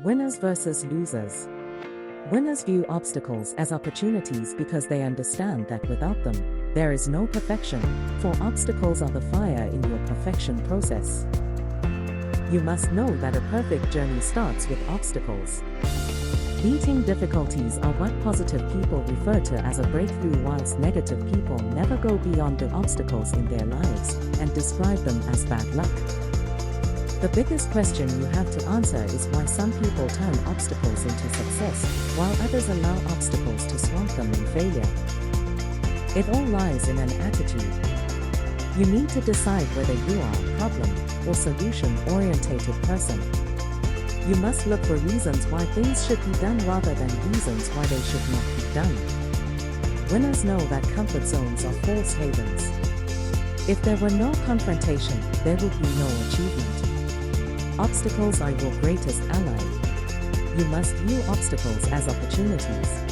Winners versus losers. Winners view obstacles as opportunities because they understand that without them, there is no perfection, for obstacles are the fire in your perfection process. You must know that a perfect journey starts with obstacles. Beating difficulties are what positive people refer to as a breakthrough, whilst negative people never go beyond the obstacles in their lives and describe them as bad luck. The biggest question you have to answer is why some people turn obstacles into success, while others allow obstacles to swamp them in failure. It all lies in an attitude. You need to decide whether you are a problem or solution-orientated person. You must look for reasons why things should be done rather than reasons why they should not be done. Winners know that comfort zones are false havens. If there were no confrontation, there would be no achievement. Obstacles are your greatest ally. You must view obstacles as opportunities.